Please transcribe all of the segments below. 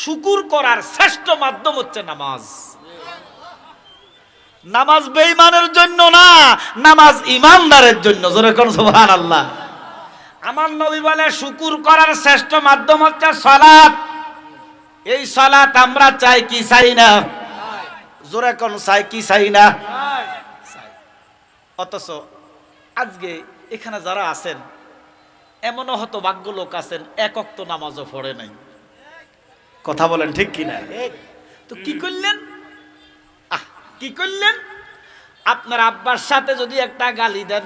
শুকুর করার শ্রেষ্ঠ মাধ্যম হচ্ছে নামাজ। নামাজ বেঈমানের জন্য না, নামাজ ইমানদারের জন্য। জোরে কোন সুবহানাল্লাহ। আমার নবী বলে শুকুর করার শ্রেষ্ঠ মাধ্যম হচ্ছে সালাত। এই সালাত আমরা চাই কি চাই না? জোরে কোন চাই কি চাই না? অথচ আজকে এখানে যারা আছেন এমনও হতভাগ্য লোক আছেন এক ওয়াক্ত নামাজও পড়ে নাই। কথা বলেন ঠিক কিনা? তো কি করলেন? কি করলেন? আপনার আব্বার সাথে যদি একটা গালি দেন,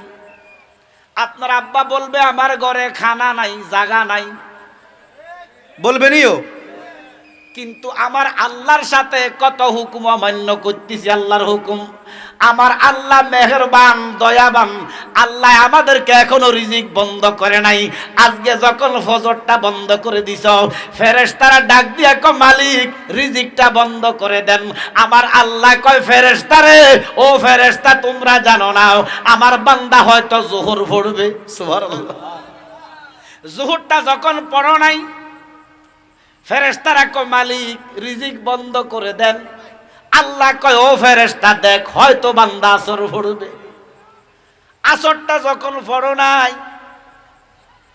আপনার আব্বা বলবে আমার ঘরে খানা নাই, জায়গা নাই, বলবেনইও। কিন্তু আমার আল্লাহর সাথে কত হুকুম অমান্য করতেছি, আল্লাহর হুকুম। আমার আল্লাহ মেহেরবান, দয়াবান। আল্লাহ আমাদেরকে এখনো রিজিক বন্ধ করে নাই। আজকে যখন ফজরটা বন্ধ করে দিছ, ফেরেশতারা ডাক দিয়া কয় মালিক রিজিকটা বন্ধ করে দেন। আমার আল্লাহ কয় ফেরেশতারে, ও ফেরেশতা তোমরা জানো না আমার বান্দা হয়তো যোহর পড়বে। সুবহানাল্লাহ। যোহরটা যখন পড়ো নাই, ফেরেশতারা কয় মালিক রিজিক বন্ধ করে দেন। আল্লাহ কয় ও ফেরেশতা দেখ হয়তো বান্দা আসর পড়বে। আসরটা যখন পড়ো নাই,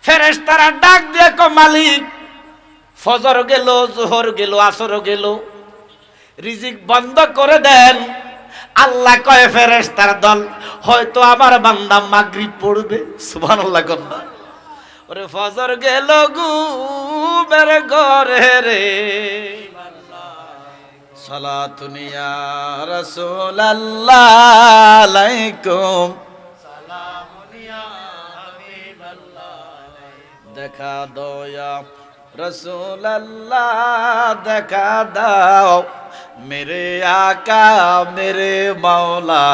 ফেরেশতারা ডাক দিয়ে কয় মালিক ফজর গেল, যোহর গেল, আসর গেল, রিজিক বন্ধ করে দেন। আল্লাহ কয় ফেরেশতার দল হয়তো আমার বান্দা মাগরিব পড়বে। সুবহানাল্লাহ। ওরে ফজর গেল ঘুমের ঘরে রে, সালাতুন ইয়া রাসূলুল্লাহ আলাইকুম, সালামুন ইয়া হাবিবাল্লাহ, দেখা দয়া রাসূলুল্লাহ দেখা দাও, মেরে আকা মেরে মাওলা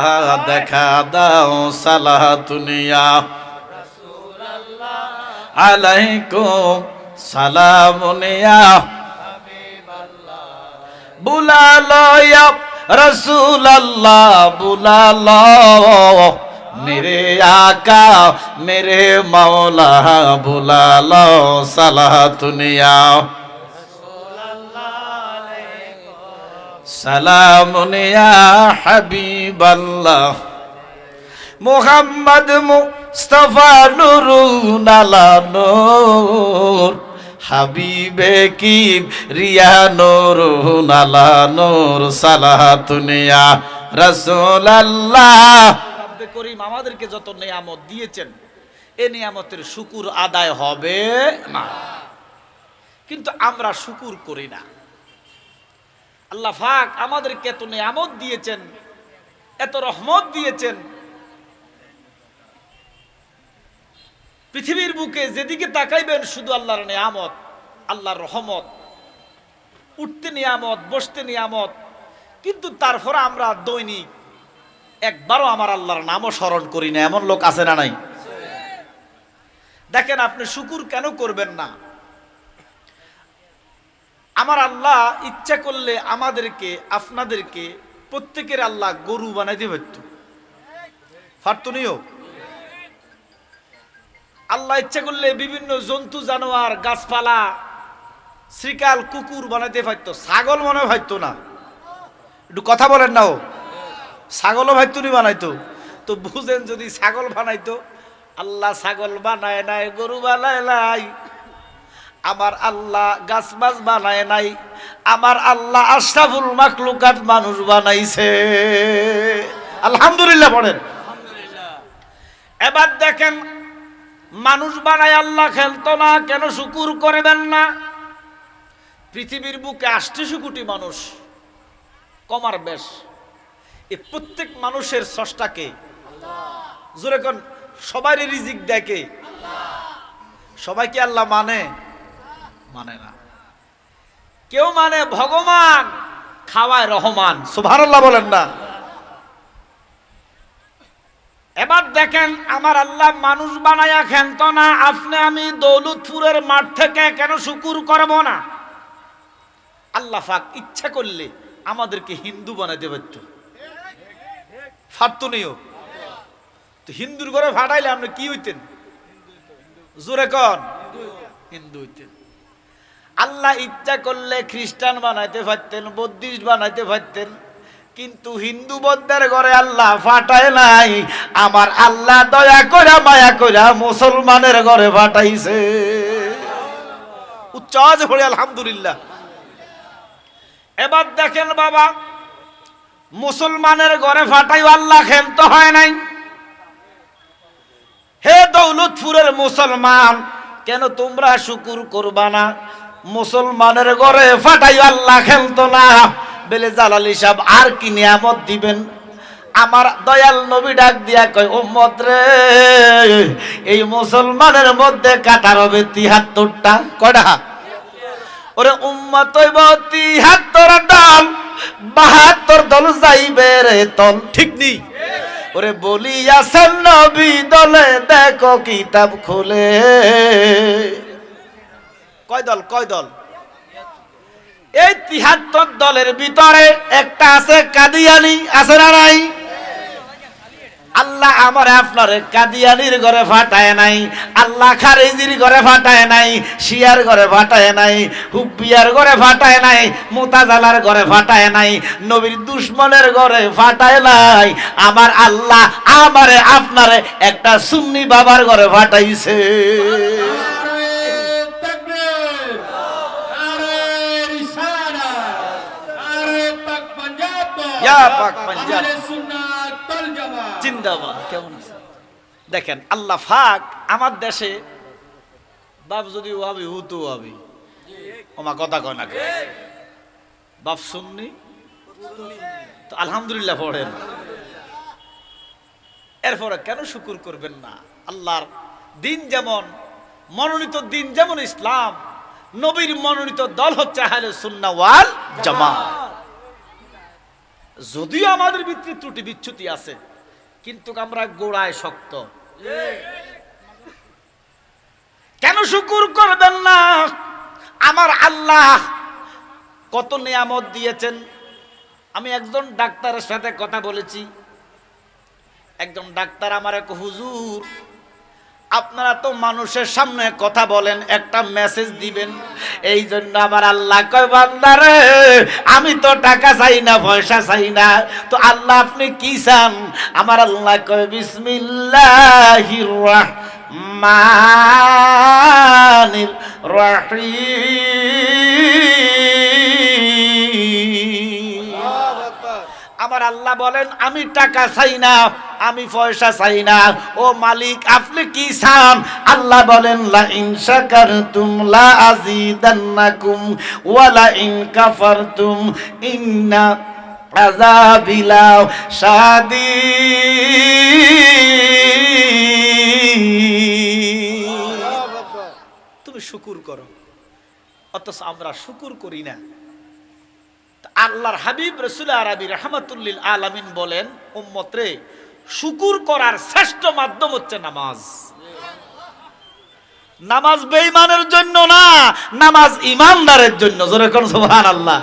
দেখা দাও, সালাতুন ইয়া আলাইকুম, সালামুন ইয়া হাবিবাল্লাহ, বুলালো ইয়া রাসূলুল্লাহ বুলালো, মেরে আকা মেরে মাওলা বুলালো, সালাতুন ইয়া রাসূলুল্লাহ আলাইকুম, সালামুন ইয়া হাবিবাল্লাহ, মুহাম্মদ মুস্তাফা নুরুন আলা নূর, হাবিবে কি রিয়া নুরুন আলা নূর, সালাতুন ইয়া রাসূলুল্লাহ। রব্বে করিম আমাদেরকে যত নিয়ামত দিয়েছেন এই নিয়ামতের শুকর আদায় হবে না, কিন্তু আমরা শুকর করি না। আল্লাহ পাক আমাদেরকে এত নিয়ামত দিয়েছেন, এত রহমত দিয়েছেন, পৃথিবীর বুকে যেদিকে তাকাইবেন শুধু আল্লাহর নিয়ামত, আল্লাহর রহমত, উঠতে নিয়ামত, বসতে নিয়ামত। কিন্তু তারপর আমরা দৈনিক একবারও আমার আল্লাহর নামও স্মরণ করি না, এমন লোক আছে না নাই? দেখেন আপনি শুকুর কেন করবেন না? আমার আল্লাহ ইচ্ছা করলে আমাদেরকে, আপনাদেরকে প্রত্যেকের আল্লাহ গরু বানাইতে পারত, পারতনিও। আল্লাহ ইচ্ছা করলে বিভিন্ন জন্তু জানোয়ার, গাছপালা, শ্রীকাল, কুকুর বানাইতে পারতো, ছাগল মনে ভাবতো না। একটু কথা বলেন না, ও ছাগলও ভাবতুনি বানাইতো। তো বুঝেন যদি ছাগল বানাইতো, আল্লাহ ছাগল বানায় নাই, গরু বানায় নাই, আমার আল্লাহ গাছ মাছ বানায় নাই, আমার আল্লাহ আশরাফুল মাখলুকাত মানুষ বানাইছে। আলহামদুলিল্লাহ পড়েন। এবার দেখেন মানুষ বানায় আল্লাহ খেলতো না, কেন শুকুর করবেন না? পৃথিবীর বুকে ৮৮ কোটি মানুষ, কমার বেশ। এই প্রত্যেক মানুষের স্রষ্টাকে জোরে কোন, সবারই রিজিক দেখে, সবাই কি আল্লাহ মানে? মানে না। কেউ মানে ভগবান, খাওয়ায় রহমান। সুবহানাল্লাহ বলেন না। এবার দেখেন আমার আল্লাহ মানুষ বানায়া খেলত না, আপনি আমি দৌলতপুরের মাঠ থেকে কেন শুকুর করব না? আল্লাহ পাক ইচ্ছা করলে আমাদেরকে হিন্দু বানাইতে পারত, ফারতুনিও। তো হিন্দুর ঘরে ফাটাইলে আপনি কি হইতেন? জোরে কন, হিন্দু হইতেন। আল্লাহ ইচ্ছা করলে খ্রিস্টান বানাইতে পারতেন, বৌদ্ধিস্ট বানাইতে পারতেন, কিন্তু হিন্দু বৌদ্ধের ঘরে আল্লাহ ফাটায় নাই। আমার আল্লাহ দয়া করে মায়া করে মুসলমানের ঘরে ফাটাইছে। উচ্চাজ হয়ে আলহামদুলিল্লাহ। এবার দেখেন বাবা, মুসলমানের ঘরে ফাটাই আল্লাহ খেলতে হয় নাই। হে দৌলতপুরের মুসলমান, কেন তোমরা শুকুর করবা না? মুসলমানের ঘরে ফাটাই আল্লাহ খেলতো না। বেলে জালালি সাহেব আর কি নিয়ামত দিবেন? আমার দয়াল নবী ডাক দিয়া কয়, উম্মত রে, এই মুসলমানের মধ্যে কাটার হবে ৭৩টা। কয়টা? ওরে উম্মত হইব ৭৩ দল, ৭২ দল যাইবে রে তল। ঠিক নি? ওরে বলিয়াছেন নবী দলে, দেখো কিতাব খুলে। কয় দল? কয় দল? এই ৭৩ দলের ভিতরে একটা আছে কাদিয়ানি, আছে না নাই? আল্লাহ আমার আপনার কাদিয়ানির ঘরে ফাটায় নাই, আল্লাহ খারেজির ঘরে ফাটায় নাই, শিয়ার ঘরে ফাটায় নাই, হুব্বিয়ার ঘরে ফাটায় নাই, মুতাজালার ঘরে ফাটায় নাই, নবীর দুশমনের ঘরে ফাটায় নাই। আমার আল্লাহ আমারে আপনারে একটা সুন্নি বাবার ঘরে ফাটাইছে। দেখেন আল্লাহ পাক আমার দেশে বাপ যদি ওয়াবি হুতু ওয়াবি, ওমা কথা কয় না, বাপ সুন্নি তো আলহামদুলিল্লাহ পড়েন। এরপরে কেন শুকুর করবেন না? আল্লাহর দিন যেমন মনোনীত, দিন যেমন ইসলাম, নবীর মনোনীত দল হচ্ছে আহলে সুন্নাহ ওয়াল জামাত। যদিও আমাদের ভিতরে ত্রুটি বিচ্যুতি আছে, কিন্তু আমরা গোড়ায় শক্ত। কেন শুকুর করবেন না? আমার আল্লাহ কত নিয়ামত দিয়েছেন। আমি একজন ডাক্তারের সাথে কথা বলেছি। একজন ডাক্তার আমার এক হুজুর, আপনারা তো মানুষের সামনে কথা বলেন, একটা মেসেজ দিবেন, এই জন্য আমার আল্লাহ কয়, বান্দারে আমি তো টাকা চাই না, পয়সা চাই না, তো আল্লাহ আপনি কি চান? আমার আল্লাহ কয়, বিসমিল্লাহির রাহমানির রাহিম। আমার আল্লাহ বলেন, আমি টাকা চাই না, আমি পয়সা চাই না, ও মালিক আপনি কি চান? আল্লাহ বলেন, লা ইন শাকারতুম লা আযীদান্নাকুম ওয়া লা ইন কাফারতুম ইন্না আযাবি লাশাদীদ। তুমি শুকর করো, অথচ আমরা শুকর করি না। আল্লাহর হাবিব রাসূল আরবি রাহমাতুল লিল আলামিন বলেন, উম্মত রে, শুকুর করার শ্রেষ্ঠ মাধ্যম হচ্ছে নামাজ। নামাজ বেঈমানের জন্য না, নামাজ ইমানদারের জন্য। জোরে কোন সুবহানাল্লাহ।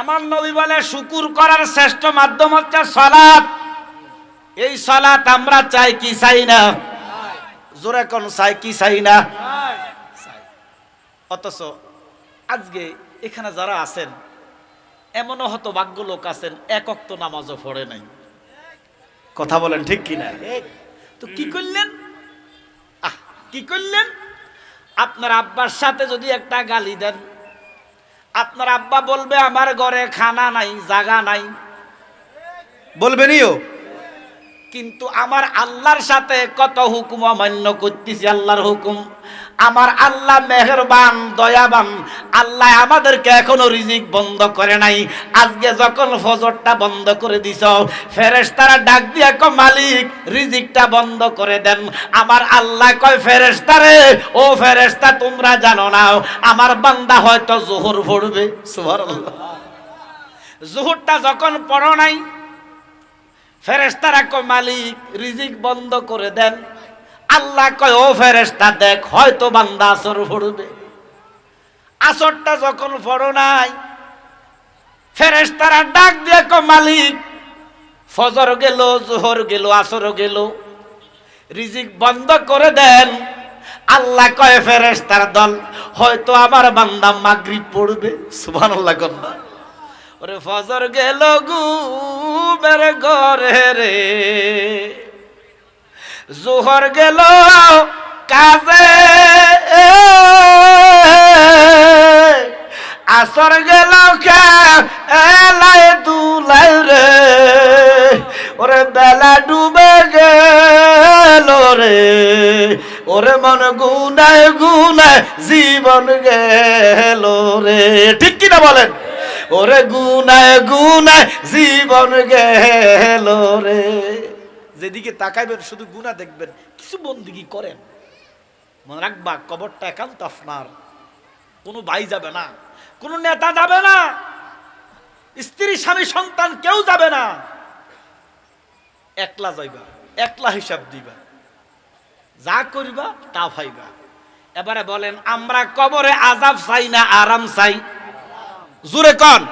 আমার নবী বলে, শুকুর করার শ্রেষ্ঠ মাধ্যম হচ্ছে সালাত। এই সালাত আমরা চাই কি চাই না? জোরে কোন চাই কি চাই না? অথচ আজকে এখানে যারা আছেন, এমনও হতভাগ্য লোক আছেন এক ওয়াক্ত নামাজও পড়ে নাই। কথা বলেন ঠিক কিনা? তো কি করলেন? কি করলেন? আপনার আব্বার সাথে যদি একটা গালি দেন, আপনার আব্বা বলবে আমার ঘরে খানা নাই, জায়গা নাই, বলবেনিও। কিন্তু আমার আল্লাহর সাথে কত হুকুম অমান্য করতেছি, আল্লাহর হুকুম। আমার আল্লাহ মেহেরবান, দয়াবান। আল্লাহ আমাদেরকে এখনো রিজিক বন্ধ করে নাই। আজকে যখন ফজরটা বন্ধ করে দিছ, ফেরেশতারা ডাক দিয়া কয়, মালিক রিজিকটা বন্ধ করে দেন। আমার আল্লাহ কয়, ফেরেশতারে, ও ফেরেশতা তোমরা জানো না আমার বান্দা হয়তো যোহর পড়বে। সুবহানাল্লাহ। যোহরটা যখন পড়ো নাই, ফেরেশতারা কয়, মালিক রিজিক বন্ধ করে দেন। আল্লাহ কয়, ও ফেরেশতা দেখ, হয়তো বান্দা আসর পড়বে। আসরটা যখন পড়ো নাই, ফেরেশতারা ডাক দিয়ে কয়, মালিক ফজর গেল, যোহর গেল, আসর গেল, রিজিক বন্ধ করে দেন। আল্লাহ কয় ফেরেশতার দল, হয়তো আমার বান্দা মাগরিব পড়বে। সুবহানাল্লাহ কন্যা। ওরে ফজর গেল ঘুমের ঘরে রে, জোহর গেল কাজে, আসর গেল খেলায় দুলাই রে, ওরে বেলা ডুবে গেল রে, ওরে মন গুনায় গুনায় জীবন গেল রে। ঠিক কিনা বলেন? ওরে গুনায় গুনায় জীবন গেল রে। যেদিকে তাকাইবেন শুধু গুনাহ দেখবেন, কিছু বন্দেগী করেন। মনে রাখবা, কবরটা একান্ত আপনার, কোনো ভাই যাবে না, কোনো নেতা যাবে না, স্ত্রী স্বামী সন্তান কেউ যাবে না, একলা যাইবা, একলা হিসাব দিবা, যা করিবা তা ভাইবা। এবারে বলেন, আমরা কবরে আযাব চাই না আরাম চাই? জোরে কোন।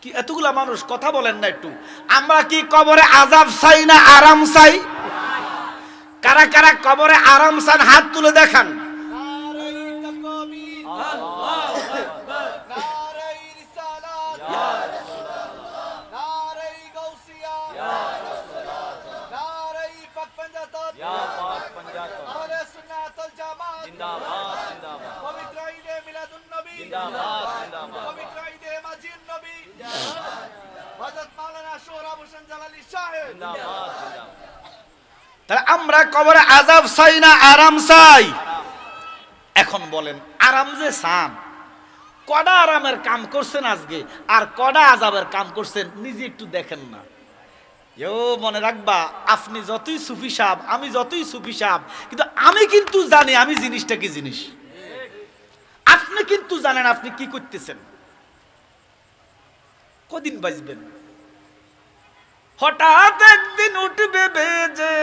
কি এতগুলা মানুষ কথা বলেন না একটু? আমরা কি কবরে আযাব চাই না আরাম চাই? কারা কারা কবরে আরাম চান হাত তুলে দেখান। তাহলে আমরা কবরে আযাব চাই না আরাম চাই? এখন বলেন, আরাম যে চান, কডা আরামের কাম করছেন আজকে, আর কডা আযাবের কাম করছেন নিজে একটু দেখেন না। মনে রাখবা, আপনি যতই সুফি সাহেব, আমি যতই সুফি সাহেব, কিন্তু আমি কিন্তু জানি আমি জিনিসটা কি জিনিস। আপনি কিন্তু জানেন আপনি কি করতেছেন, কদিন বাঁচবেন। হঠাৎ একদিন উঠবে বেজে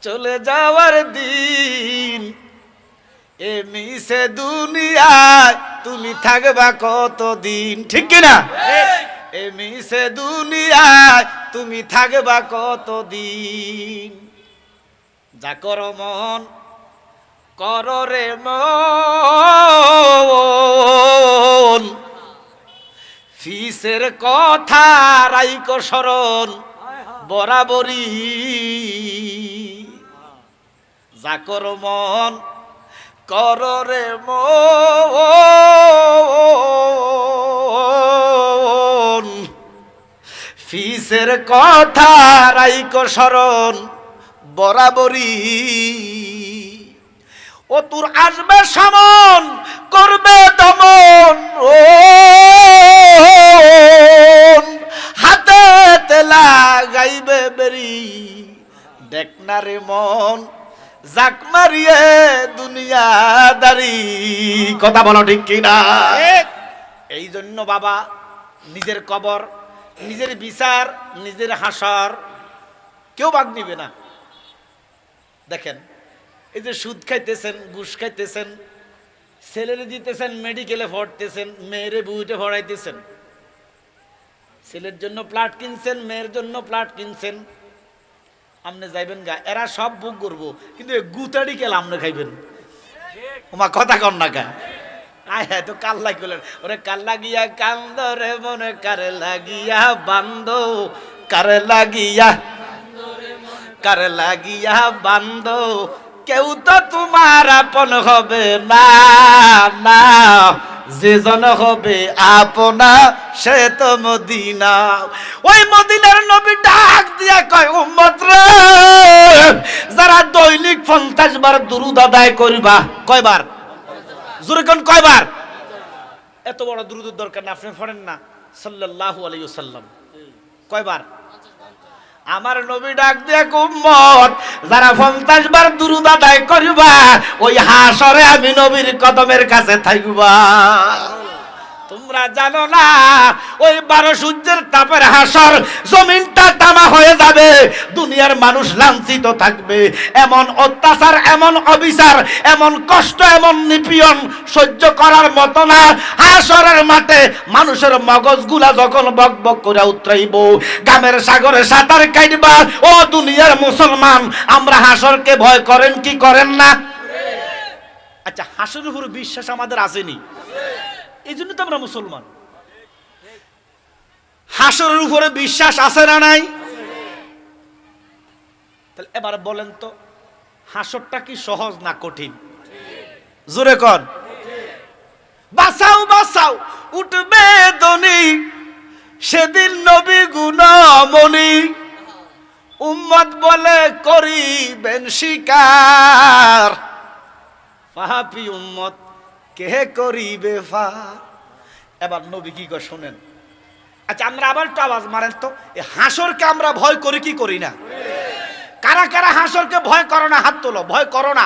চলে যাওয়ার দিন, এ মিশে দুনিয়ায় তুমি থাকবা কতদিন? ঠিক কিনা? এ মিশে দুনিয়ায় তুমি থাকবা কতদিন। যা করো মন করো রে মন, ফিসের কথা রাইকো স্মরণ বরাবরই। যা করো মন করো রে মন, ফিসের কথা রাইকো স্মরণ বরাবরই। ও তোর আসবে সমন করবে দমন, ও হাতে তেলা গাইবে বেরি। দেখ না রে মন জাক মারিয়ে দুনিয়াদারি। কথা বলো ঠিক কিনা? এই জন্য বাবা, নিজের কবর, নিজের বিচার, নিজের হাসর কেউ ভাগ নিবে না। দেখেন, এই যে সুদ খাইতেছেন, ঘুষ খাইতেছেন, ছেলেরে দিতেছেন, মেডিকেলে ভরতেছেন, মেয়েরে বুইটে ভরাইতেছেন, ছেলের জন্য প্লাট কিনছেন, মেয়ের জন্য প্লাট কিনছেন, আপনি যাইবেন গা, এরা সব বুক করবো, কিন্তু গুতাড়ি কেলা আপনি খাইবেন। ওমা কথা কন না গা। আয় হ্যাঁ, তো কাল্লা করলেন, ওরে কাল্লা গিয়া কান্দ রে মনে কারে লাগিয়া বান্দ, কারে লাগিয়া কারে লাগিয়া বান্দ, কেউ তো তোমার আপন হবে না, না যেজন হবে আপনা সে তো মদিনা। ওই মদিনার নবী ডাক দিয়া কয়, উম্মত রে, যারা দৈনিক 50 বার দুরূদ আদায় করবা। কয়বার? জোরে কোন কয়বার? এত বড় দুরূদের দরকার না, আপনি পড়েন না সাল্লাল্লাহু আলাইহি ওয়াসাল্লাম। কয়বার? আমার নবী ডাক দিয়া, উম্মত যারা 50 বার দুরূদ আদায় করবা, ওই হাসরে আমি নবীর কদমের কাছে থাকবা। তোমরা জানো না ওই 12 সূর্যের তাপের হাসর, জমিনটা তামা হয়ে যাবে, দুনিয়ার মানুষ লাঞ্ছিত থাকবে, এমন অত্যাচার, এমন অবিচার, এমন কষ্ট, এমন নিপীড়ন সহ্য করার মতো না। হাসরের মাঠে মানুষের মগজগুলা যখন বকবক করে উতরাইব, গামের সাগরে সাঁতার কাটবা। ও দুনিয়ার মুসলমান, আমরা হাসরকে ভয় করেন কি করেন না? আচ্ছা, হাসরের উপর বিশ্বাস আমাদের আসেনি, এই জন্য তো আমরা মুসলমান। হাসরের উপরে বিশ্বাস আছে না নাই? তাহলে এবার বলেন তো, হাসরটা কি সহজ না কঠিন? জোরে কর। বাঁচাও বাঁচাও উঠবে দনি, সেদিন নবী গুণমণি, উম্মত বলে করিবেন শিকার, পাপী উম্মত কে করিবে ফার। এবার নবী কি করে শোনেন। আচ্ছা, আমরা আবার একটু আওয়াজ মারেন তো, এই হাসরকে আমরা ভয় করি কি করি না? কারা কারা হাসরকে ভয় করো না? হাত তোলো, ভয় করো না।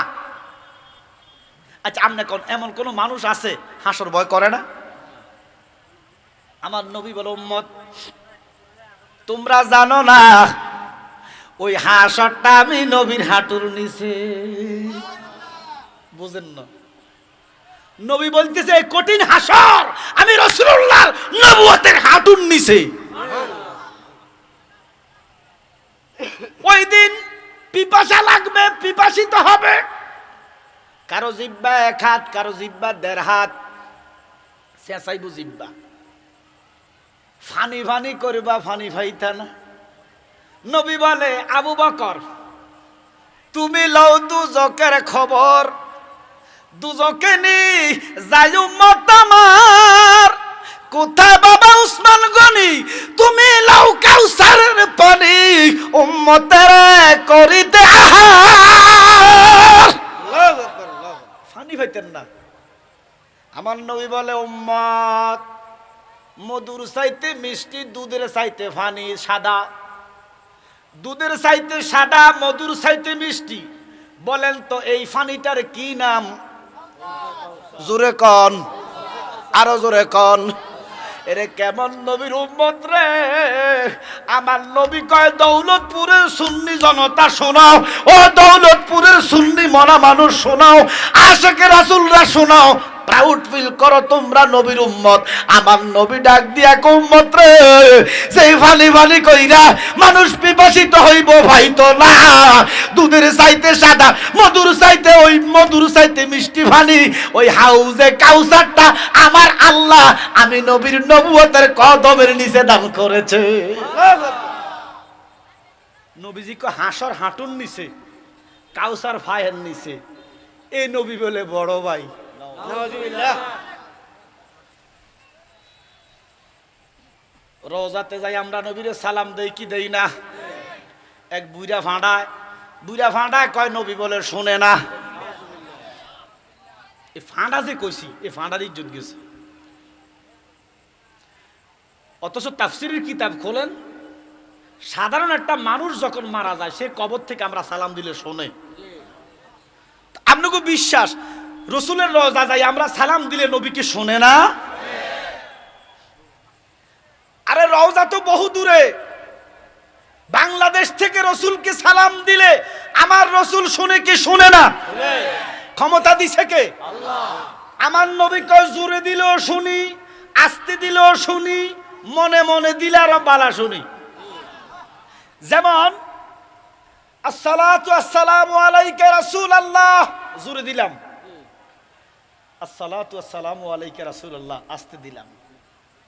আচ্ছা, আপনি কোন এমন কোন মানুষ আছে হাসর ভয় করে না? আমার নবী বলে, উম্মত তোমরা জানো না ওই হাসরটা আমি নবীর হাঁটুর নিচে। বুঝেন না? নবী বলতেছে এই কঠিন হাসর আমি রাসূলুল্লাহর নবুয়তের হাঁটুর নিচে। ওই দিন পিপাসা লাগবে, পিপাসিত হবে, কারো জিহ্বা 1 হাত, কারো জিহ্বা 1.5 হাত, চেঁচাইবো জিহ্বা, ফানি ফানি করবা, ফানি ফাইতা না। নবী বলে, আবু বকর তুমি লও দুজকের খবর, দুজকে নি যাই উম্মত আমার, কোথায় বাবা উসমান গনি, তুমি লও কাউসারের পানি, উম্মতের করিতে আহার। ফানি পাইতেন না। আমার নবী বলে, উম্মত মধুর চাইতে মিষ্টি, দুধের চাইতে ফানি সাদা, দুধের চাইতে সাদা, মধুর চাইতে মিষ্টি। বলেন তো এই ফানিটার কি নাম? জোরে কন, আরো জোরে কন। এরে কেমন নবীর উম্মত রে। আমার নবী কয়, দৌলতপুরের সুন্নি জনতা শোনাও, ও দৌলতপুরের সুন্নি মনা মানুষ শোনাও, আশিকে রাসূলরা শোনাও, প্রাউড ফিল করো তোমরা নবীর উম্মত। আমার নবী ডাক দিয়া কো, উম্মত রে, সেই ফানি ফানি কইরা মানুষ পিপাসিত হইব ভাই তো না। দুধের চাইতে সাদা, মধুর চাইতে, ওই মধুর চাইতে মিষ্টি ফানি, ওই হাউজে কাউসারটা আমার আল্লাহ আমি নবীর নবুয়তের কদমের নিচে দান করেছে। নবীজি কো হাসর হাঁটুর নিচে, কাউসার ফায়ের নিচে। এই নবী বলে বড় ভাই। রোজাতে যাই আমরা নবীরে সালাম দেই কি দেই না? এক বুইরা ফাঁড়ায় কয়, নবী বলে শোনে না। এই ফাঁড়া যে কইছি, এই ফাঁড়ার ইজ্জত গেছে। অথচ তাফসীরের কিতাব খোলেন, সাধারণ একটা মানুষ যখন মারা যায় সে কবর থেকে আমরা সালাম দিলে শোনে। আপনাকে বিশ্বাস রসুলের রোজা যাই আমরা সালাম দিলে নবীকে শোনে না? আরে রওজা তো বহু দূরে, বাংলাদেশ থেকে রসুলকে সালাম দিলে আমার রসুল শুনে কি শুনে না? ক্ষমতা দিছে কে? আল্লাহ। আমার নবী কয়, জোরে দিলেও শুনি, আস্তে দিলেও শুনি, মনে মনে দিলে আরো বালা শুনি। যেমন আসসালাতু আসসালামু আলাইকা রাসূলুল্লাহ, জোরে দিলাম। আসসালাতু আসসালামু আলাইকা রাসূলুল্লাহ, আস্তে দিলাম।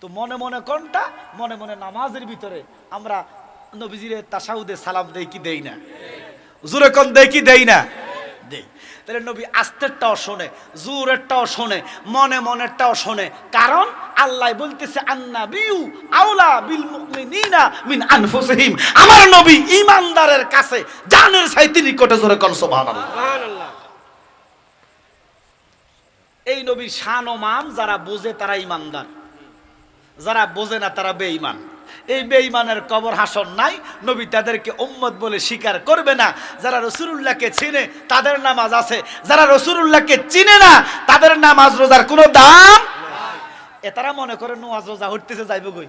তো মনে মনে কোনটা? মনে মনে নামাজের ভিতরে আমরা নবীজির তাশাহুদে সালাম দেই কি দেই না? জোরে কোন দেই কি দেই না? দেই। তাহলে নবী আস্তেরটাও শোনে, জোরেরটাও শোনে, মনে মনেরটাও শোনে। কারণ আল্লাহ বলতেছে, আন্নাবিয়্যু আওলা বিল মুমিনিনা মিন আনফুসিহিম। আমার নবী ঈমানদারের কাছে জানের চাইতে নিকটে। জোরে কোন সুবহানাল্লাহ। সুবহানাল্লাহ। এই নবীর শান ও মান যারা বোঝে তারা ঈমানদার, যারা বোঝে না তারা বেঈমান। এই বেঈমানের কবর হাসর নাই, নবী তাদেরকে উম্মত বলে স্বীকার করবে না। যারা রাসূলুল্লাহকে চিনে তাদের নামাজ আছে, যারা রাসূলুল্লাহকে চিনে না তাদের নামাজ রোজার কোনো দাম। এতারা মনে করে নোয়াজ রোজা হইতেছে যাইব কই,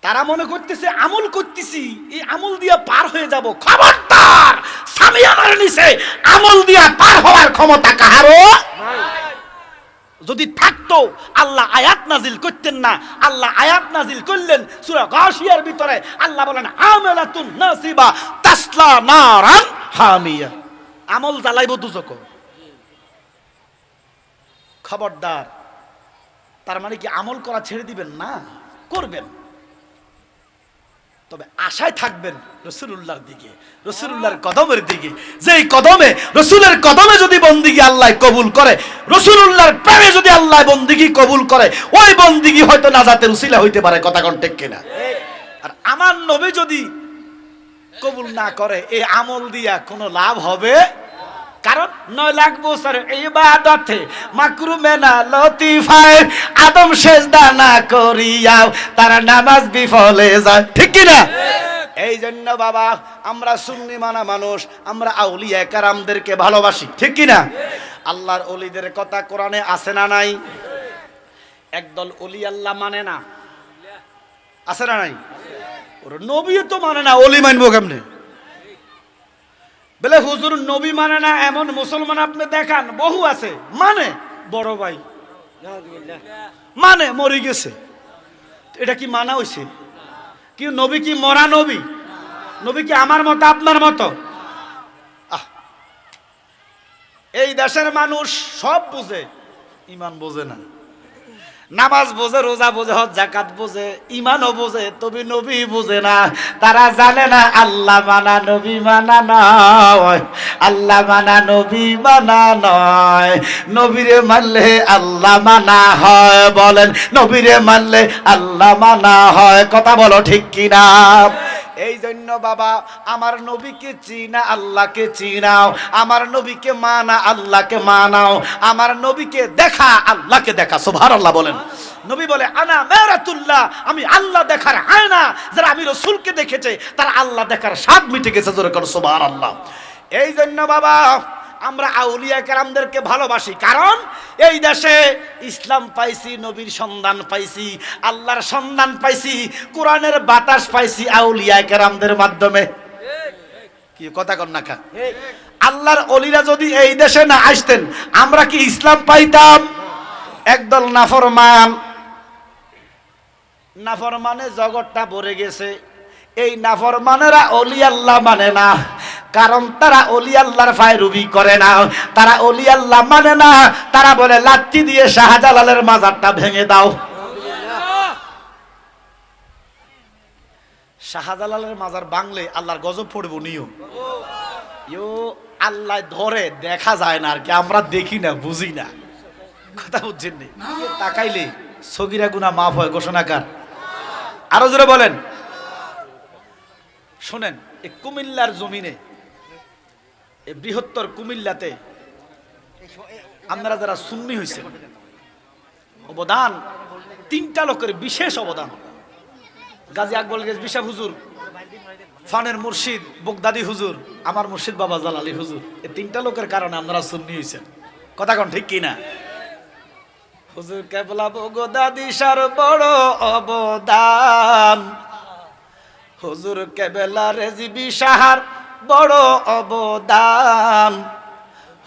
তারা মনে করতেছে আমল করতেছি, এই আমল দিয়া পার হয়ে যাব। খবরদার, সামিয়ানার নিচে আমল দিয়া পার হওয়ার ক্ষমতা কাহারও নাই। যদি থাকতো আল্লাহ আয়াত নাজিল করতেন না। আল্লাহ আয়াত নাজিল করলেন সূরা গাশিয়ার ভিতরে। আল্লাহ বলেন আমালাতুন নাসিবা তাসলা নারান হামিয়া, আমল জ্বালাইব দুজক। খবরদার, তার মানে কি আমল করা ছেড়ে দিবেন না? করবেন, তবে আশায় থাকবেন রাসূলুল্লাহর দিকে, রাসূলুল্লাহর কদমের দিকে। যেই কদমে, রাসূলের কদমে যদি বন্দিগি আল্লাহ কবুল করে, রাসূলুল্লাহর প্রেমে যদি আল্লাহ বন্দিগি কবুল করে, ওই বন্দিগি হয়তো নাজাতের উসিলা হইতে পারে। কথা কোন ঠিক কিনা? আর আমার নবী যদি কবুল না করে, এই আমল দিয়া কোনো লাভ হবে? কারণ 9 লাখ বছর ইবাদতে মাকরুমে না লতিফায় আদম সেজদা না করিয়াও তার নামাজ বিফলে যায়। ঠিক কি না? এই জন্য বাবা, আমরা সুন্নি মানা মানুষ, আমরা আউলিয়া কেরামদেরকে ভালোবাসি। ঠিক কি না? আল্লাহর ওলিদের কথা কোরআনে আছে না নাই? একদল ওলি আল্লাহ মানে না, আছে না নাই? ওর নবী তো মানে না, ওলি মানবো কেমনে? বলে হুজুর নবী মানে না এমন মুসলমান আপনি দেখান, বহু আছে মানে। বড় ভাই মানে মরে গেছে, এটা কি মানা হইছে? কি নবী কি মরা নবী? নবী কি আমার মতো আপনার মতো? এই দেশের মানুষ সব বুঝে, ইমান বোঝে না। নামাজ বোঝে, রোজা বোঝে, হজ যাকাত বোঝে, ইমানও বোঝে, তবে নবী বোঝে না। তারা জানে না আল্লাহ মানা নবী মানা নয়, আল্লাহ মানা নবী মানা নয়। নবীরে মানলে আল্লাহ মানা হয়। বলেন, নবীরে মানলে আল্লাহ মানা হয়। কথা বলো ঠিক কিনা? এই জন্য বাবা, আমার নবীকে চিনা, আল্লাহকে চিনাও। আমার নবীকে মানা, আল্লাহকে মানাও। আমার নবীকে দেখা, আল্লাহকে দেখা। সুবহানাল্লাহ বলেন। নবী বলে আনা মেরাতুল্লাহ, আমি আল্লাহ দেখার আয়না। যারা আমি রাসূলকে দেখেছে তারা আল্লাহ দেখার স্বাদ মিটে গেছে। জোরে করে সুবহানাল্লাহ। এই জন্য বাবা, আমরা আউলিয়া কেরামদেরকে ভালোবাসি, কারণ এই দেশে ইসলাম পাইছি, নবীর সন্ধান পাইছি, আল্লাহর সন্ধান পাইছি, কোরআনের বাতাস পাইছি আউলিয়া কেরামদের মাধ্যমে। কি কথা কন না? আল্লাহর ওলিরা যদি এই দেশে না আসতেন, আমরা কি ইসলাম পাইতাম? একদল নাফরমানে জগৎটা ভরে গেছে। এই নাফরমানেরা ওলি আল্লাহ মানে না, কারণ তারা ওলি আল্লাহর ফায়রুবি করে না। তারা ওলি আল্লাহ মানে না, তারা বলে লাঠি দিয়ে শাহজালালের মাজারটা ভেঙে দাও। শাহজালালের মাজার ভাঙলে আল্লাহর গজব পড়বো নিও। আল্লাহ ধরে, দেখা যায় না আর কি, আমরা দেখি না, বুঝি না। কথা বুঝছেন নি? তাকাইলে সগীরা গুনাহ মাফ হয়, ঘোষণাকার। আরো জোরে বলেন। শোনেন, এই কুমিল্লার জমিনে, এই বৃহত্তর কুমিল্লাতে আপনারা যারা সুন্নি হয়েছেন, অবদান 3টা লোকের বিশেষ অবদান। গাজী আকবর বিশাব হুজুর, ফানের মুর্শিদ বগদাদি হুজুর, আমার মুর্শিদ বাবা জালালি হুজুর। এই 3টা লোকের কারণে আপনারা সুন্নি হয়েছেন। কথা কোন ঠিক কিনা? হুজুর কেবলা বগদাদি সার বড় অবদান, হুজুর কেবলা রেজিবি সাহার বড় অবদান,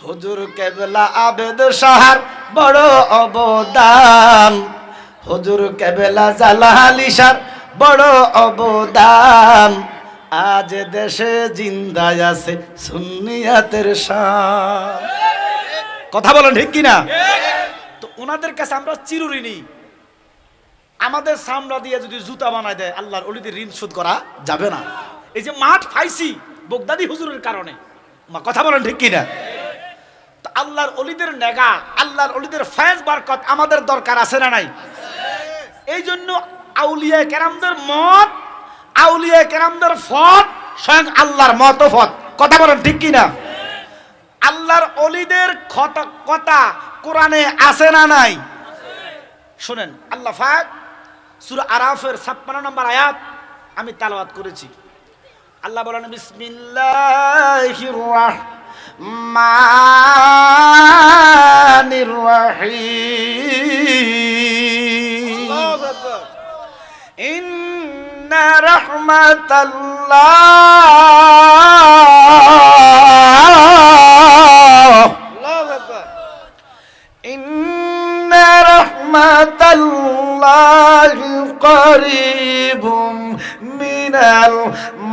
হুজুর কেবলা আবেদ সাহার বড় অবদান, হুজুর কেবলা জালালি সার বড় অবদান। আজ দেশে জিন্দায় আছে সুন্নিয়াতের শান। কথা বলেন ঠিক কিনা? তো ওনাদের কাছে আমরা চিরঋণী। আমাদের সামরা দিয়ে যদি জুতা বানায় দেয়, আল্লাহর ওলিদের ঋণ শোধ করা যাবে না। এই যে মাঠ পাইছি বগদাদি হুজুরের কারণে, কথা বলেন ঠিক কিনা? তো আল্লাহর ওলিদের নেগা, আল্লাহর ওলিদের ফয়েজ বরকত আমাদের দরকার আছে না নাই? এই জন্য আউলিয়া কেরামদের মত, আউলিয়া কেরামদের ফত স্বয়ং আল্লাহর মত ফত। কথা বলেন ঠিক কিনা? আল্লাহর ওলিদের কথা কোরআনে আছে না নাই? শুনেন, আল্লাহ পাক সূরা আরাফের 56 নম্বর আয়াত আমি তেলাওয়াত করেছি। আল্লাহ বলেন বিসমিল্লাহির রাহমানির রাহমাতাল্লাহ ইন্না রাহমাতাল্লাহি করিবুম মিনাল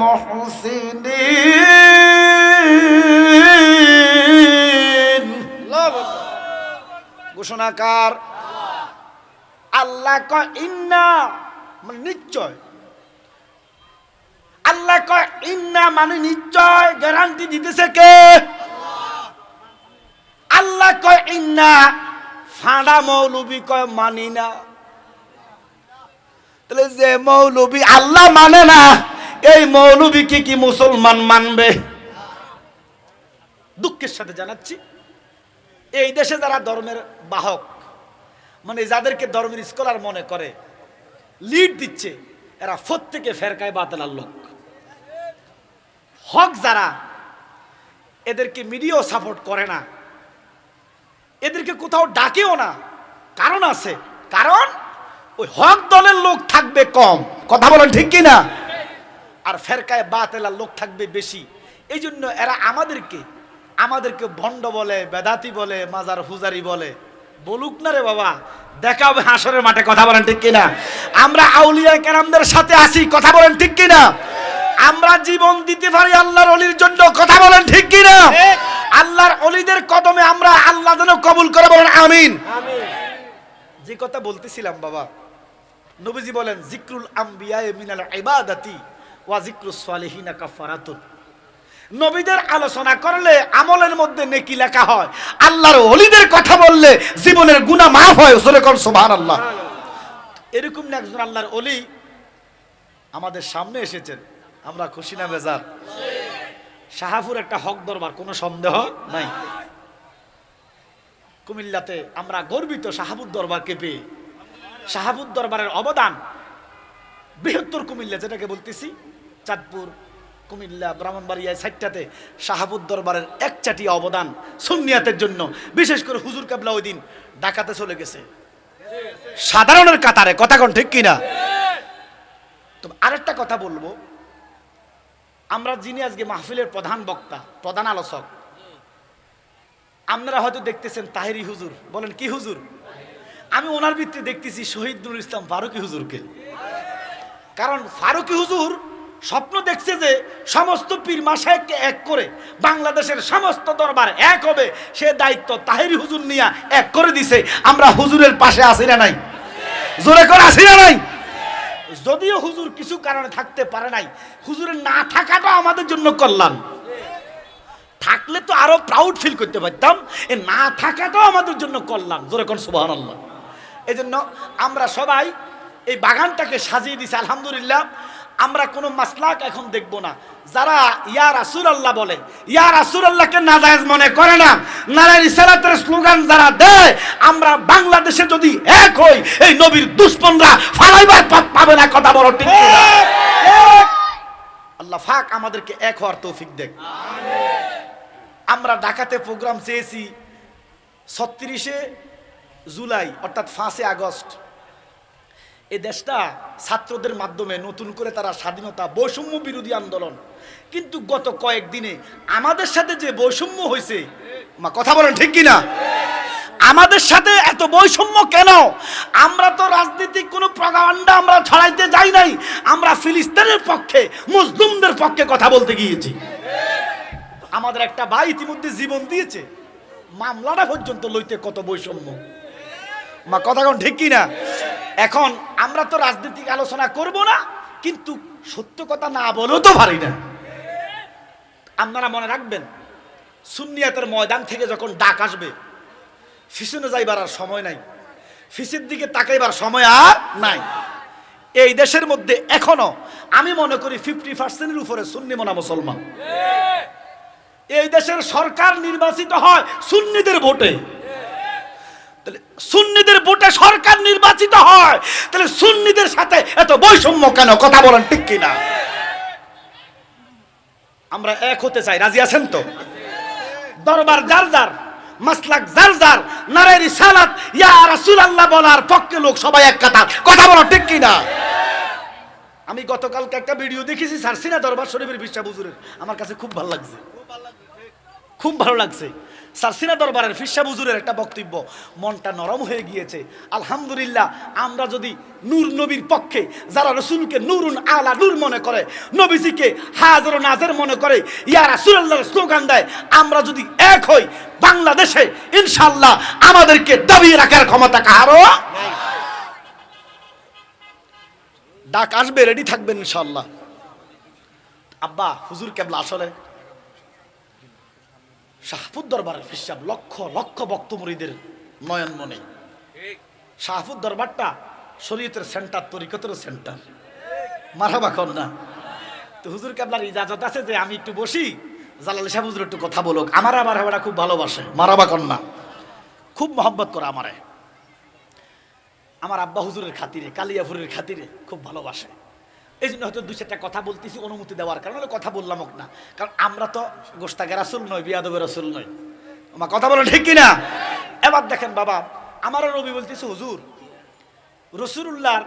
মুহসিনিন। ঘোষণাকার আল্লাহ কয় ইন্না মানে নিশ্চয়, আল্লাহ কয় ইন্না মানে নিশ্চয়, গ্যারান্টি দিতেছে কে? আল্লাহ কয় ইন্না, ফাঁড়া মৌলবি কয় মানি না। তাহলে যে মৌলবি আল্লাহ মানে না, এই মৌলবি কি মুসলমান মানবে? দুঃখের সাথে জানাচ্ছি, এই দেশে যারা ধর্মের বাহক, মানে যাদেরকে ধর্মের স্কলার মনে করে, লিড দিচ্ছে, এরা প্রত্যেকে ফেরকায় বাতিলের লোক। হক যারা, এদেরকে মিডিয়াও সাপোর্ট করে না, এদেরকে কোথাও ডাকেও না। কারণ আছে, কারণ ওই হক দলের লোক থাকবে কম, কথা বলেন ঠিক কিনা, আর ফেরকায় বাতিলের লোক থাকবে বেশি। এই জন্য এরা আমাদেরকে ভণ্ড বলে, বেদাতি বলে, মাজার হুজারি বলে। বলুক না রে বাবা, দেখা হবে হাসরের মাঠে, কথা বলেন ঠিক কিনা। আমরা আউলিয়া কেরামদের সাথে আছি, কথা বলেন ঠিক কিনা। আমরা জীবন দিতে পারি আল্লাহর ওলির জন্য, কথা বলেন ঠিক কিনা। আল্লাহর ওলিদের কদমে আমরা আল্লাহ যেন কবুল করে, বলেন আমিন। যে কথা বলতেছিলাম বাবা, নবীজি বলেন জিক্রুল আম্বিয়া মিনাল ইবাদাতি ওয়া জিক্রুস সালিহিনা কাফারাতুন। নবীদের আলোচনা করলে আমলের মধ্যে নেকি লেখা হয়, আল্লাহর ওলিদের কথা বললে জীবনের গুনাহ মাফ হয়। সুবহানাল্লাহ। এরকম একজন আল্লাহর ওলি আমাদের সামনে এসেছেন, আমরা খুশি না বেজার? শাহাপুর একটা হক দরবার, কোনো সন্দেহ নাই। কুমিল্লাতে আমরা গর্বিত শাহাবুর দরবারকে পেয়ে। শাহাবুর দরবারের অবদান বৃহত্তর কুমিল্লা, যেটাকে বলতেছি চাঁদপুর, কুমিল্লা, ব্রাহ্মণবাড়িয়া, সাইটটাতে শাহাবুর দরবারের একচাটি অবদান সুন্নিয়াতের জন্য। বিশেষ করে হুজুর কেবলা ওই দিন ঢাকাতে চলে গেছে সাধারণের কাতারে, কথা কোন ঠিক কিনা। তো আরেকটা কথা বলবো, আমরা যিনি আজকে মাহফিলের প্রধান বক্তা, প্রধান আলোচক, আপনারা হয়তো দেখতেছেন তাহেরি হুজুর, বলেন কি হুজুর? আমি ওনার ভিত্তিতে দেখতেছি শহীদ নুরুল ইসলাম ফারুকী হুজুরকে। কারণ ফারুকী হুজুর স্বপ্ন দেখছে যে সমস্ত পীর মাশায়েখকে এক করে বাংলাদেশের সমস্ত দরবার এক হবে, সে দায়িত্ব তাহেরি হুজুর নিয়ে এক করে দিছে। আমরা হুজুরের পাশে আছি না নাই? জোরে করে আছি না নাই? যদিও হুজুর কিছু কারণে থাকতে পারে নাই, হুজুরের না থাকাটা আমাদের জন্য কল্যাণ। থাকলে তো আরো প্রাউড ফিল করতে পারতাম, এ না থাকাটাও আমাদের জন্য কল্যাণ। জোরে কোন সুবহানাল্লাহ। এই জন্য আমরা সবাই এই বাগানটাকে সাজিয়ে দিছি আলহামদুলিল্লাহ। আমরা কোনো মাসলাক এখন দেখব না। যারা ইয়া রাসূলুল্লাহ বলে, ইয়া রাসূলুল্লাহকে নাজায়েজ মনে করে না, নারে রিসালাতের স্লোগান যারা দেয়, আমরা বাংলাদেশে যদি এক হই, এই নবীর দুশমনরা ফালাইবার পথ পাবে না, কথা বলো ঠিক কিনা? আল্লাহ পাক আমাদেরকে এক হওয়ার তৌফিক দেন। আমরা ঢাকাতে প্রোগ্রাম চেয়েছি ৩৬শে জুলাই অর্থাৎ ৫ই আগস্ট। এই দেশটা ছাত্রদের মাধ্যমে নতুন করে তারা স্বাধীনতা, বৈষম্য বিরোধী আন্দোলন। কিন্তু গত কয়েকদিনে আমাদের সাথে যে বৈষম্য হয়েছে, কথা বলেন ঠিক কিনা, আমাদের সাথে এত বৈষম্য কেন? আমরা তো রাজনৈতিক কোনো প্রপাগান্ডা আমরা ছড়াইতে যাই নাই, আমরা ফিলিস্তিনের পক্ষে, মুসলিমদের পক্ষে কথা বলতে গিয়েছি। আমাদের একটা ভাই ইতিমধ্যে জীবন দিয়েছে, মামলাটা পর্যন্ত লইতে কত বৈষম্য, কথা কোন ঠিক কিনা। এখন আমরা তো রাজনৈতিক আলোচনা করব না, কিন্তু সত্য কথা না বলেও তো পারি না। আপনারা মনে রাখবেন, সুন্নিয়াতের ময়দান থেকে যখন ডাক আসবে, পিছনে যাইবার আর সময় নাই, পিছের দিকে তাকাইবার সময় আর নাই। এই দেশের মধ্যে এখনো আমি মনে করি 50%-এর উপরে সুন্নি মনা মুসলমান। এই দেশের সরকার নির্বাচিত হয় সুন্নিদের ভোটে। তাহলে সুন্নিদের ভোটে সরকার নির্বাচিত হয়, তাহলে সুন্নিদের সাথে এত বৈষম্য কেন, কথা বলেন ঠিক কিনা? আমরা এক হতে চাই, রাজি আছেন তো? দরবার যার যার, মাসলাক যার যার, নারে রিসালাত ইয়া রাসূলুল্লাহ বলার পক্ষে লোক সবাই এক কাতার, কথা বলো ঠিক কিনা? আমি গতকালকে একটা ভিডিও দেখেছি সারসিনা দরবার শরীফের ফিরসা হুজুরের, আমার কাছে খুব ভালো লাগছে, খুব ভালো লাগছে। সারসিনা দরবারের ফিরসা হুজুরের একটা বক্তব্য, মনটা নরম হয়ে গিয়েছে। আলহামদুলিল্লাহ, আমরা যদি নূর নবীর পক্ষে, যারা রসুলকে নূরুন আলা নূর মনে করে, নবীজিকে হাজার নাজের মনে করে, ইয়া রাসূলুল্লাহর স্লোগান দেয়, আমরা যদি এক হই বাংলাদেশে, ইনশাআল্লাহ আমাদেরকে দাবিয়ে রাখার ক্ষমতা কারো। ডাক আসবে, রেডি থাকবেন ইনশাআল্লাহ। আব্বা হুজুর কেবলা আসলে শাহপুর দরবারের ফিরসাব লক্ষ লক্ষ ভক্ত মুরিদের নয়ন মনে। শাহপুর দরবারটা শরীয়তের সেন্টার, তরিকতের সেন্টার, মারহাবা কর না। তো হুজুর কেবলার ইজাজত আছে যে আমি একটু বসি, জালাল সাহেব হুজুর একটু কথা বলুক। আমার মারহাবাটা খুব ভালোবাসে, মারহাবা কর না, খুব মহব্বত করে আমারে। আমার আব্বা হুজুরের খাতিরে, কালিয়াপুরের খাতিরে খুব ভালোবাসে। এই জন্য হয়তো দুই চারটা কথা বলতেছি অনুমতি দেওয়ার কারণে কথা বললাম হোক না, কারণ আমরা তো গোস্তাগে রাসূল নই, বিয়াদবে রাসূল নই। আমার কথা বলো ঠিক কিনা? এবার দেখেন বাবা, আমারও নবী বলতেছে হুজুর রাসূলুল্লাহর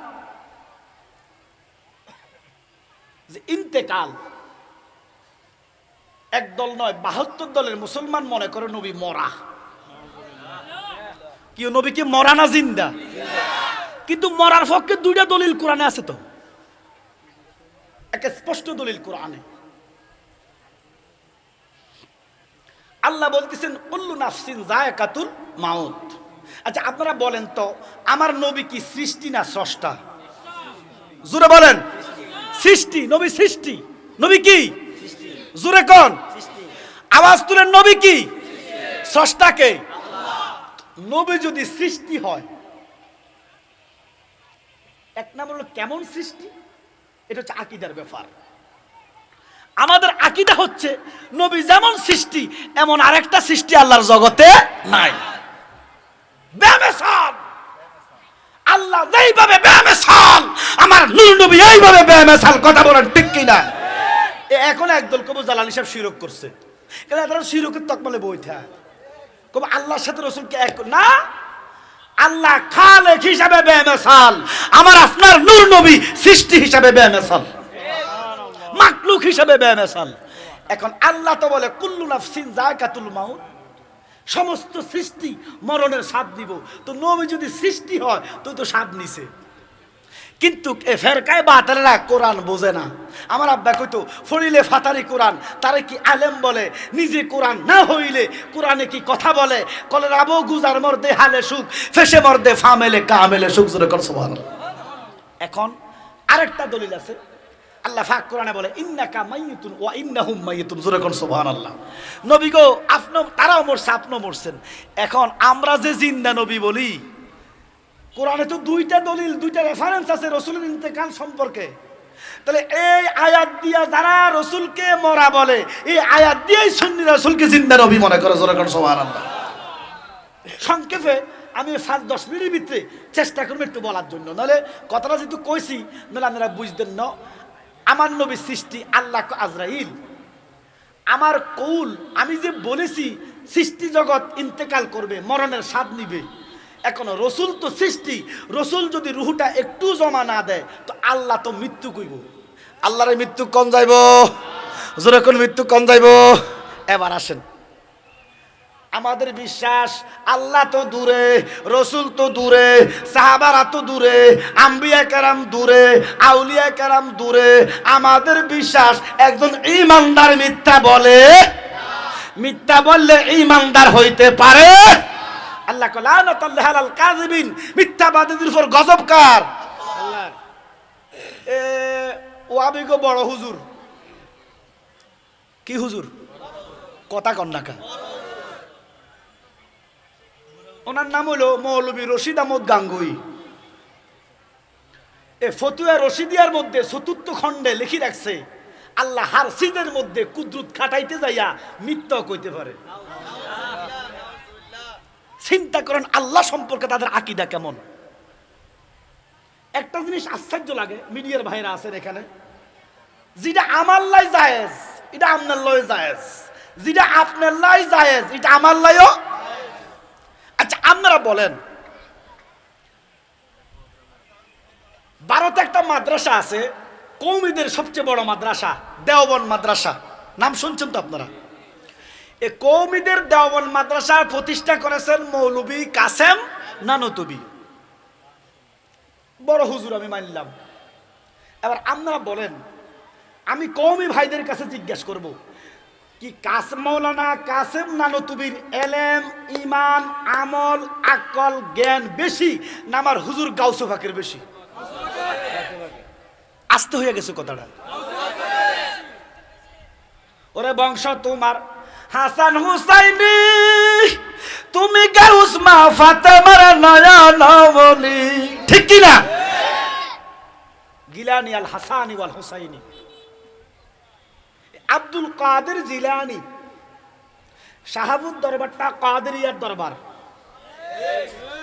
যে ইন্তেকাল, একদল নয় 72 দলের মুসলমান মনে করে নবী মরা। কি নবী কি মরা না জিন্দা? কিন্তু মরার পক্ষে দুইটা দলিল কোরআনে আছে, তো একটা স্পষ্ট দলিল কোরআনে। আল্লাহ বলতেছেন কুল্লু নাফসিন যায়কাতুল মাউত। আচ্ছা আপনারা বলেন তো, আমার নবী কি সৃষ্টি না স্রষ্টা? জোরে বলেন। সৃষ্টি, নবী সৃষ্টি। নবী কি? জোরে কোন? আওয়াজ তুলেন। নবী কি? স্রষ্টা কে? নবী যদি সৃষ্টি হয়, এক নম্বর হলো কেমন সৃষ্টি, এটা হচ্ছে আকীদার ব্যাপার। আমাদের আকীদা হচ্ছে নবী যেমন সৃষ্টি এমন আরেকটা সৃষ্টি আল্লাহর জগতে নাই। বেমিসাল আল্লাহ যেইভাবে বেমিসাল, আমার নূর নবী এইভাবে বেমিসাল। কথা বলেন ঠিক কি না? এখন একদল কবু জালালী সাহেব শিরক করছে, কেন তারা শিরকের তকমালে বইথা কবু আল্লাহর সাথে রাসূলকে এক না। আল্লাহ খালেক হিসাবে বেমিসাল, আমার আপনার নূর নবী সৃষ্টি হিসাবে বেমিসাল, মাখলুক হিসাবে বেমিসাল। এখন আল্লাহ তো বলে কুল্লু নাফসিন যায়কাতুল মাউত, সমস্ত সৃষ্টি মরণের স্বাদ দিব। তো নবী যদি সৃষ্টি হয় তো স্বাদ নিছে। কিন্তু এ ফেরকায় বাতিলরা কোরআন বোঝে না। আমার আব্বা কইতো ফড়িলে ফাতারি কোরআন, তারে কি আলেম বলে? নিজে কোরআন না হইলে কোরআনে কি কথা বলে? কলে রাবো গুজার মর্দে হালে সুখ, ফেসে মর্দে ফামেলে কামেলে সুখ। জোরে কর সুবহানাল্লাহ। এখন আরেকটা দলিল আছে, আল্লাহ পাক কোরআনে বলে ইন্নাকা মাইয়িতুন ওয়া ইন্নাহুম মাইয়িতুন। জোরে কোন সুবহানাল্লাহ। নবী গো আপনি, তারাও মরছে, আপনিও মরছেন। এখন আমরা যে জিন্দা নবী বলি, কোরআনে তো দুইটা দলিল, দুইটা রেফারেন্স আছে রাসূলের ইন্তেকাল সম্পর্কে। তাহলে এই আয়াত দিয়া যারা রাসূলকে মরা বলে, এই আয়াত দিয়েই সুন্নি রাসূলকে জিন্দা নবী মনে করে। জোরে কোন সুবহানাল্লাহ। সংক্ষেপে আমি 5-10 মিনিটের ভিতরে চেষ্টা করব একটু বলার জন্য, নাহলে কথাটা যেহেতু কইছি নাহলে আপনারা বুঝতেন না। আমার নবী সৃষ্টি, আল্লাহ আজরাইল। আমার কৌল, আমি যে বলেছি সৃষ্টি জগৎ ইন্তেকাল করবে, মরণের স্বাদ নিবে। এখন রসুল তো সৃষ্টি, রসুল যদি রুহটা একটু জমা না দেয় তো আল্লাহ তো মৃত্যু কইব। আল্লাহর মৃত্যু কম যাইব? জোরে কোন মৃত্যু কম যাইব? এবার আসেন, আমাদের বিশ্বাস আল্লাহ তো দূরে, রসুল তো দূরে, সাহাবারা তো দূরে, আম্বিয়া কেরাম দূরে, আউলিয়া কেরাম দূরে। আমাদের বিশ্বাস একজন ঈমানদার মিথ্যা বলে, মিথ্যা বললে ঈমানদার হইতে পারে। আল্লাহ কয় লানাতুল্লাহি আলাল কাযিবিন, মিথ্যাবাদীদের উপর গজব কার? আল্লাহর। ওয়াবিগো বড় হুজুর, কি হুজুর? কথা কন্যাকা, ওনার নাম হলো মৌলভী রশিদ আহমদ গাঙ্গুই। এ ফতুয়া রশিদিয়ার মধ্যে ৪র্থ খণ্ডে লিখি রাখছে, আল্লাহ হার সিদের মধ্যে কুদরত খাটাইতে যাইয়া মিথ্যা কইতে পারে। চিন্তা করেন আল্লাহ সম্পর্কে তাদের আকীদা কেমন। একটা জিনিস আশ্চর্য লাগে, মিডিয়ার ভাইরা আছেন এখানে, যেটা আমার লাই জায়েজ এটা আপনার লয় জায়েজ, যেটা আপনার লাই জায়েজ এটা আমার লাইও। আচ্ছা আপনারা বলেন, ভারতে একটা মাদ্রাসা আছে, কওমিদের সবচেয়ে বড় মাদ্রাসা দেওবন্দ মাদ্রাসা, নাম শুনছেন তো আপনারা? এই কওমিদের দেওবন্দ মাদ্রাসা প্রতিষ্ঠা করেছেন মৌলভী কাসেম নানুতুবি। বড় হুজুর আমি মানলাম। এবার আপনারা বলেন, আমি কওমি ভাইদের কাছে জিজ্ঞেস করব, কি মৌলানা কাসেম নানুতুবির এলেম, ইমান, আমল, আকল, জ্ঞান বেশি না আমার হুজুর গাউসে পাকের বেশি? আসতে হয়ে গেছে কথাটা। ওরে বংশ তোমার হাসান হুসাইনি, তুমি গাউস মা ফাতেমার নয়ন বলি, ঠিক কি না? গিলানি আল হাসানি ওয়াল হুসাইনি, আব্দুল কাদের জিলানি, শাহাবুদ দরবারটা কাদেরিয়ার দরবার।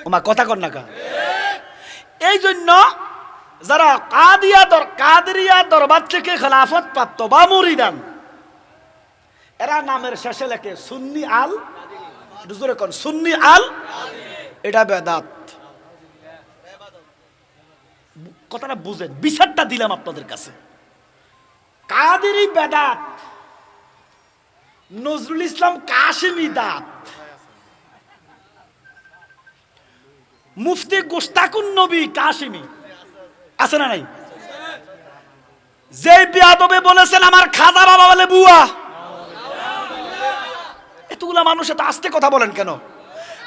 ওমা কথা কর না কা? এই জন্য যারা কাদেরিয়া দরবার থেকে খেলাফত প্রাপ্ত বা মুরিদান, এরা নামের শেষে লেখে সুন্নি আল, জোরে কোন সুন্নি আল, এটা বেদাত। কথাটা বুঝেন, বিচারটা দিলাম আপনাদের কাছে। কাদেরি বেদাত, নজরুল ইসলাম কাশিমি দাত, মুফতি গোস্তাকুন নবী কাশিমি আছে না নাই? যে বিয়াদবে বলেছেন আমার খাজা বাবা বলে বুয়া, এতগুলা মানুষ এত আস্তে কথা বলেন কেন?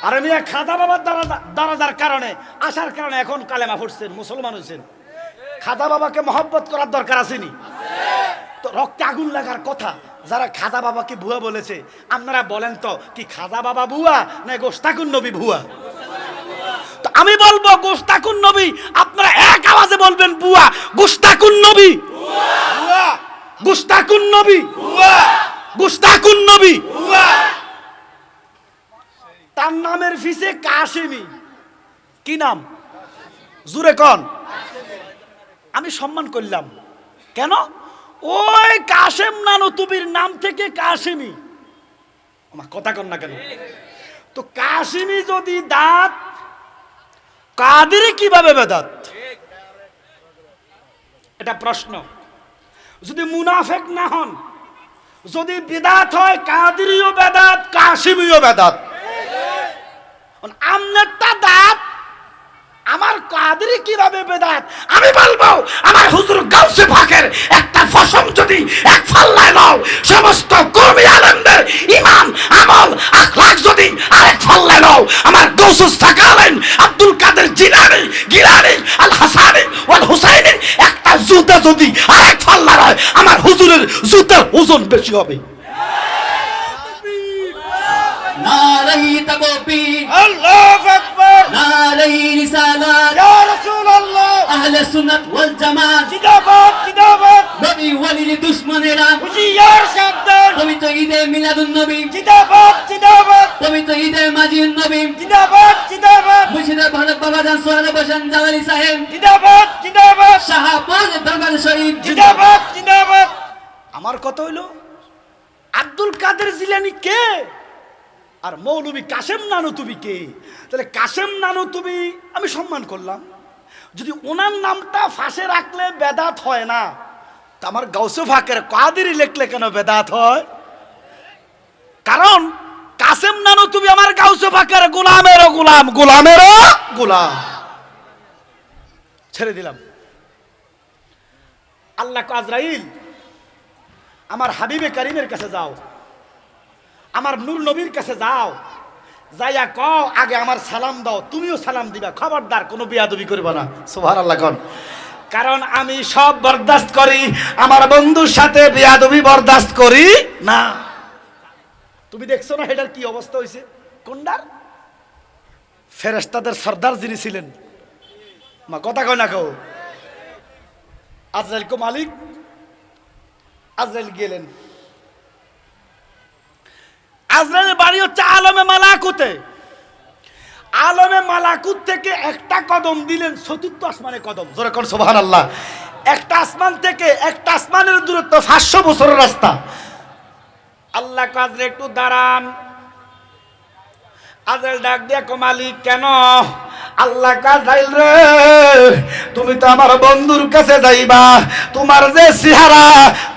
আর আমি খাজা বাবার দারাজার কারণে আসার কারণে এখন কালেমা পড়ছেন, মুসলমান হয়েছেন। খাজা বাবাকে মহব্বত করার দরকার আসেনি? তো রক্তে আগুন লাগার কথা। যারা খাজা বাবাকে ভুয়া বলেছে, আপনারা বলেন তো কি খাজা বাবা ভুয়া না গোস্তাকুন নবী ভুয়া? তো আমি বলবো গোস্তাকুন নবী, আপনারা এক আওয়াজে বলবেন বুয়া। গোস্তাকুন নবী, গোস্তাকুন নবী, গোস্তাকুন নবী। তার নামের পিছে কাশিমি, কি নাম? জুরে কন। আমি সম্মান করলাম কেন? ওই কাসেম নানুতুবির নাম থেকে কাশিমি। আমার কথা কন না কেন? তো কাশিমি যদি দাঁত, কাদেরি কিভাবে বেদাত? এটা প্রশ্ন। যদি মুনাফেক না হন, যদি বিদাত হয়, কাদেরিও বেদাত, কাশিমিও বেদাত। আমনেরটা দাঁত, আমার কাদেরি কিভাবে বেদাত? আমি বলবো আমার হুজুর গাউসে পাকের একটা ফসম যদি এক ফাল্লায় নাও, সমস্ত কওমি আলেমদের ঈমান, আমল, আখলাক যদি আরেক ফাল্লায় নাও, আমার গাউসুস সাকালেন আব্দুল কাদের জিলানী, গিলানী, আল হাসানি ওয়াল হুসাইনি একটা জুতা যদি আরেক ফাল্লায় হয়, আমার হুজুরের জুতার ওজন বেশি হবে। নারাই তাকবীর, আল্লাহু আকবার, নারাই রিসালাত, ইয়া রাসূলুল্লাহ, আহলে সুন্নাত ওয়াল জামাত, জিন্দাবাদ, জিন্দাবাদ, নবী ওয়ালির দুশমনেরা হুশিয়ার সাবধান, পবিত্র ঈদে মিলাদুন নবী, জিন্দাবাদ, জিন্দাবাদ, পবিত্র ঈদে মাজিউন নবী, জিন্দাবাদ, জিন্দাবাদ, মুর্শিদের ভারত বাবাজান সোহরাব হোসেন জালালি সাহেব, জিন্দাবাদ, জিন্দাবাদ, শাহবাজ দরবার শরীফ, জিন্দাবাদ, জিন্দাবাদ। আমার কথা হইলো আব্দুল কাদের জিলানী কে আর মৌলভী কাসেম নানুতুবি কে? তাহলে কাসেম নানুতুবি আমি সম্মান করলাম। যদি ওনার নামটা ফাঁসে রাখলে বেদাত হয় না, তা আমার গাউসে পাকের কাদেরি লিখলে কেন বেদাত হয়? কারণ কাসেম নানুতুবি আমার গাউসে পাকের গোলামেরও গোলাম, গোলামেরও গোলাম। ছেড়ে দিলাম। আল্লাহ আজরাইল, আমার হাবিবে কারিমের কাছে যাও, আমার নূর নবীর কাছে যাও, যাইয়া কও আগে আমার সালাম দাও, তুমিও সালাম দিবা, খবরদার কোনো বিয়াদবি করবা না। সুবহানাল্লাহ কোন। কারণ আমি সব বরদাস্ত করি, আমার বন্ধুর সাথে বিয়াদবি বরদাস্ত করি না। তুমি দেখছো না এটার কি অবস্থা হয়েছে? কোনটার? ফেরেশতাদের সর্দার যিনি ছিলেন, মা কথা কয় না কেউ, আজরাইল কো মালিক, আজরাইল গেলেন। আজরাইলের বাড়ি হচ্ছে আলমে মালাকুতে। আলমে মালাকুত থেকে একটা কদম দিলেন চতুর্থ আসমানে কদম। জোরে কোন সুবহানাল্লাহ। একটা আসমান থেকে একটা আসমানের দূরত্ব 500 বছরের রাস্তা। আল্লাহ কাজরে একটু দাঁড়ান। আজরাইল ডাক দিয়া কো মালিক কেন? আল্লাহ আজরাইল রে, তুমি তো আমার বন্ধুর কাছে যাইবা, তোমার যে চেহারা,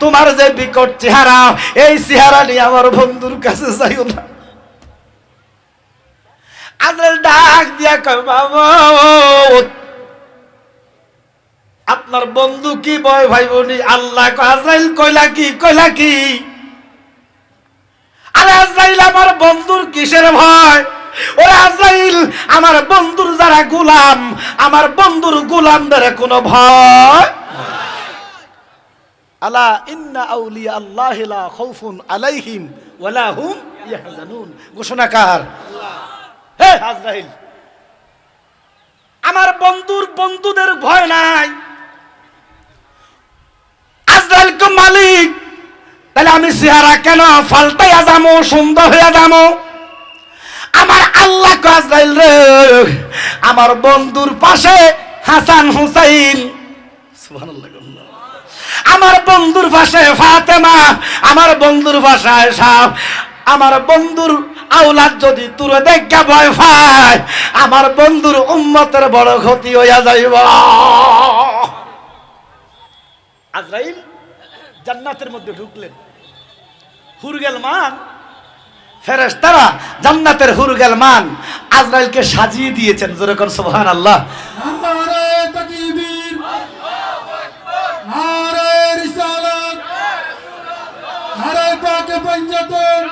তোমার যে বিকট চেহারা, এই চেহারা নিয়ে আমার বন্ধুর কাছে যাইও না। আজরাইল ডাক দিয়া কয় বাবা, আপনার বন্ধু কি ভয় ভাইবনি? আল্লাহ আজরাইল কইলা কি? আরে আজরাইল, আমার বন্ধুর কিসের ভয়? ওরে আজরাইল, আমার বন্ধুর যারা গোলাম, আমার বন্ধুর গোলামদের কোনো ভয়। আলা ইন্না আউলিয়া আল্লাহি লা খাউফুন আলাইহিম ওয়ালা হুম ইয়াহজানুন। ঘোষণাকার হে আজরাইল, আমার বন্ধুদের ভয় নাই। আজরাইল কো মালিক, তাহলে আমি চেহারা কেন ফাল্টাইয়া যাবো, সুন্দর হইয়া যাবো? আমার আল্লাহ কো আজরাইল রে, আমার বন্ধুর পাশে হাসান হুসাইন, সুবহানাল্লাহ, আমার বন্ধুর পাশে ফাতেমা, আমার বন্ধুর পাশে আয়েশা, আমার বন্ধুর আওলাদ যদি তুরে দেখা ভয় পায়, আমার বন্ধুর উম্মতের বড় ক্ষতি হইয়া যাইব। আজরাইল জান্নাতের মধ্যে ঢুকলেন। হুরগেল মান ফেরেশতারা, জান্নাতের হুরগেল মান আজরাইলকে সাজিয়ে দিয়েছেন। জোরে কোন সুবহানাল্লাহ। নারে তাকবীর, নারে রিসালাত, নারে পাকে পঞ্জাতন।